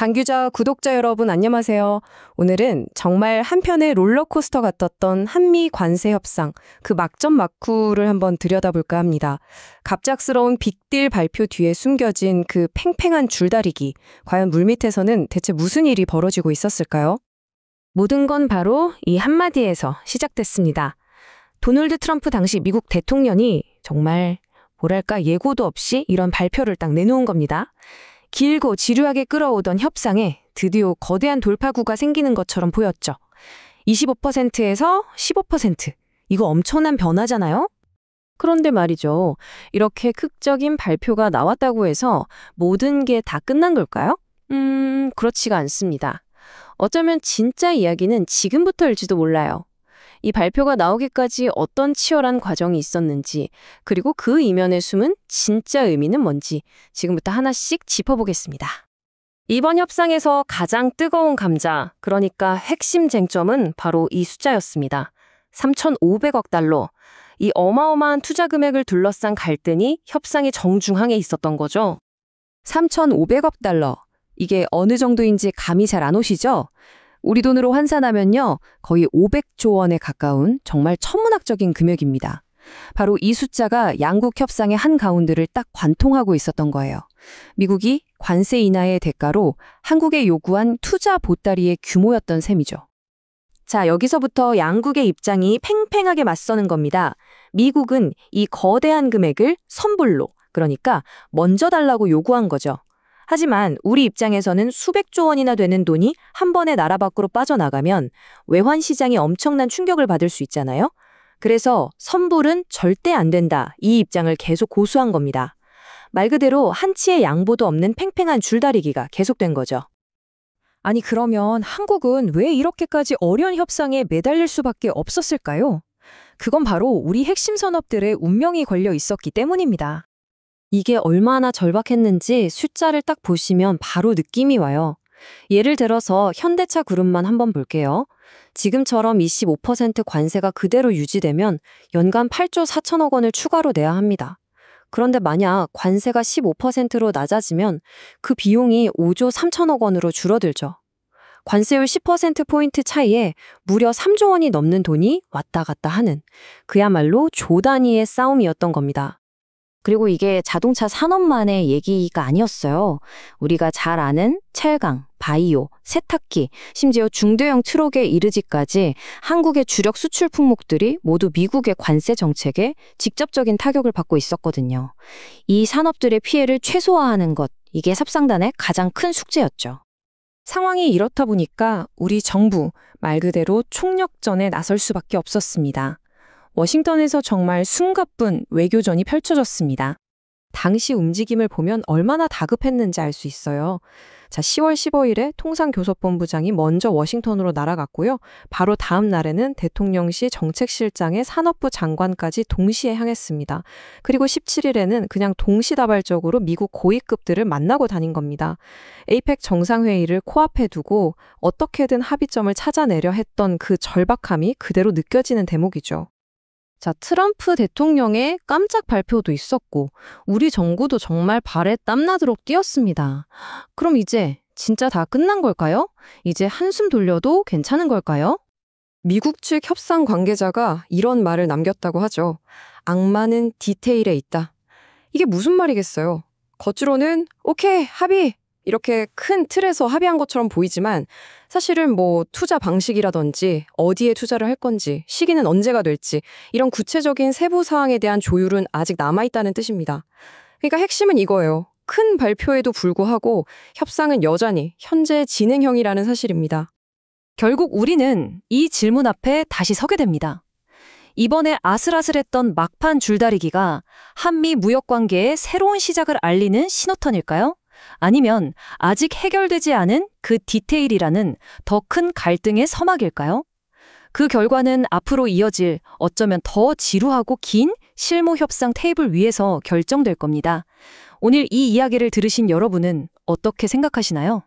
당규자 구독자 여러분 안녕하세요. 오늘은 정말 한편의 롤러코스터 같았던 한미 관세 협상, 그 막전 막후를 한번 들여다볼까 합니다. 갑작스러운 빅딜 발표 뒤에 숨겨진 그 팽팽한 줄다리기, 과연 물밑에서는 대체 무슨 일이 벌어지고 있었을까요? 모든 건 바로 이 한마디에서 시작됐습니다. 도널드 트럼프 당시 미국 대통령이 정말 뭐랄까 예고도 없이 이런 발표를 딱 내놓은 겁니다. 길고 지루하게 끌어오던 협상에 드디어 거대한 돌파구가 생기는 것처럼 보였죠. 25%에서 15%. 이거 엄청난 변화잖아요? 그런데 말이죠. 이렇게 극적인 발표가 나왔다고 해서 모든 게 다 끝난 걸까요? 그렇지가 않습니다. 어쩌면 진짜 이야기는 지금부터일지도 몰라요. 이 발표가 나오기까지 어떤 치열한 과정이 있었는지, 그리고 그 이면에 숨은 진짜 의미는 뭔지 지금부터 하나씩 짚어보겠습니다. 이번 협상에서 가장 뜨거운 감자, 그러니까 핵심 쟁점은 바로 이 숫자였습니다. 3,500억 달러. 이 어마어마한 투자 금액을 둘러싼 갈등이 협상의 정중앙에 있었던 거죠. 3,500억 달러. 이게 어느 정도인지 감이 잘 안 오시죠? 우리 돈으로 환산하면요, 거의 500조 원에 가까운 정말 천문학적인 금액입니다. 바로 이 숫자가 양국 협상의 한가운데를 딱 관통하고 있었던 거예요. 미국이 관세 인하의 대가로 한국에 요구한 투자 보따리의 규모였던 셈이죠. 자, 여기서부터 양국의 입장이 팽팽하게 맞서는 겁니다. 미국은 이 거대한 금액을 선불로, 그러니까 먼저 달라고 요구한 거죠. 하지만 우리 입장에서는 수백조 원이나 되는 돈이 한 번에 나라 밖으로 빠져나가면 외환 시장이 엄청난 충격을 받을 수 있잖아요. 그래서 선불은 절대 안 된다. 이 입장을 계속 고수한 겁니다. 말 그대로 한치의 양보도 없는 팽팽한 줄다리기가 계속된 거죠. 아니 그러면 한국은 왜 이렇게까지 어려운 협상에 매달릴 수밖에 없었을까요? 그건 바로 우리 핵심 산업들의 운명이 걸려 있었기 때문입니다. 이게 얼마나 절박했는지 숫자를 딱 보시면 바로 느낌이 와요. 예를 들어서 현대차 그룹만 한번 볼게요. 지금처럼 25% 관세가 그대로 유지되면 연간 8조 4천억 원을 추가로 내야 합니다. 그런데 만약 관세가 15%로 낮아지면 그 비용이 5조 3천억 원으로 줄어들죠. 관세율 10%포인트 차이에 무려 3조 원이 넘는 돈이 왔다 갔다 하는 그야말로 조 단위의 싸움이었던 겁니다. 그리고 이게 자동차 산업만의 얘기가 아니었어요. 우리가 잘 아는 철강, 바이오, 세탁기, 심지어 중대형 트럭에 이르기까지 한국의 주력 수출 품목들이 모두 미국의 관세 정책에 직접적인 타격을 받고 있었거든요. 이 산업들의 피해를 최소화하는 것, 이게 협상단의 가장 큰 숙제였죠. 상황이 이렇다 보니까 우리 정부, 말 그대로 총력전에 나설 수밖에 없었습니다. 워싱턴에서 정말 숨가쁜 외교전이 펼쳐졌습니다. 당시 움직임을 보면 얼마나 다급했는지 알 수 있어요. 자, 10월 15일에 통상교섭본부장이 먼저 워싱턴으로 날아갔고요. 바로 다음 날에는 대통령실 정책실장의 산업부 장관까지 동시에 향했습니다. 그리고 17일에는 그냥 동시다발적으로 미국 고위급들을 만나고 다닌 겁니다. 에이펙 정상회의를 코앞에 두고 어떻게든 합의점을 찾아내려 했던 그 절박함이 그대로 느껴지는 대목이죠. 자, 트럼프 대통령의 깜짝 발표도 있었고 우리 정부도 정말 발에 땀나도록 뛰었습니다. 그럼 이제 진짜 다 끝난 걸까요? 이제 한숨 돌려도 괜찮은 걸까요? 미국 측 협상 관계자가 이런 말을 남겼다고 하죠. 악마는 디테일에 있다. 이게 무슨 말이겠어요? 겉으로는 오케이, 합의! 이렇게 큰 틀에서 합의한 것처럼 보이지만 사실은 투자 방식이라든지 어디에 투자를 할 건지, 시기는 언제가 될지 이런 구체적인 세부 사항에 대한 조율은 아직 남아있다는 뜻입니다. 그러니까 핵심은 이거예요. 큰 발표에도 불구하고 협상은 여전히 현재 진행형이라는 사실입니다. 결국 우리는 이 질문 앞에 다시 서게 됩니다. 이번에 아슬아슬했던 막판 줄다리기가 한미 무역관계의 새로운 시작을 알리는 신호탄일까요? 아니면 아직 해결되지 않은 그 디테일이라는 더 큰 갈등의 서막일까요? 그 결과는 앞으로 이어질 어쩌면 더 지루하고 긴 실무 협상 테이블 위에서 결정될 겁니다. 오늘 이 이야기를 들으신 여러분은 어떻게 생각하시나요?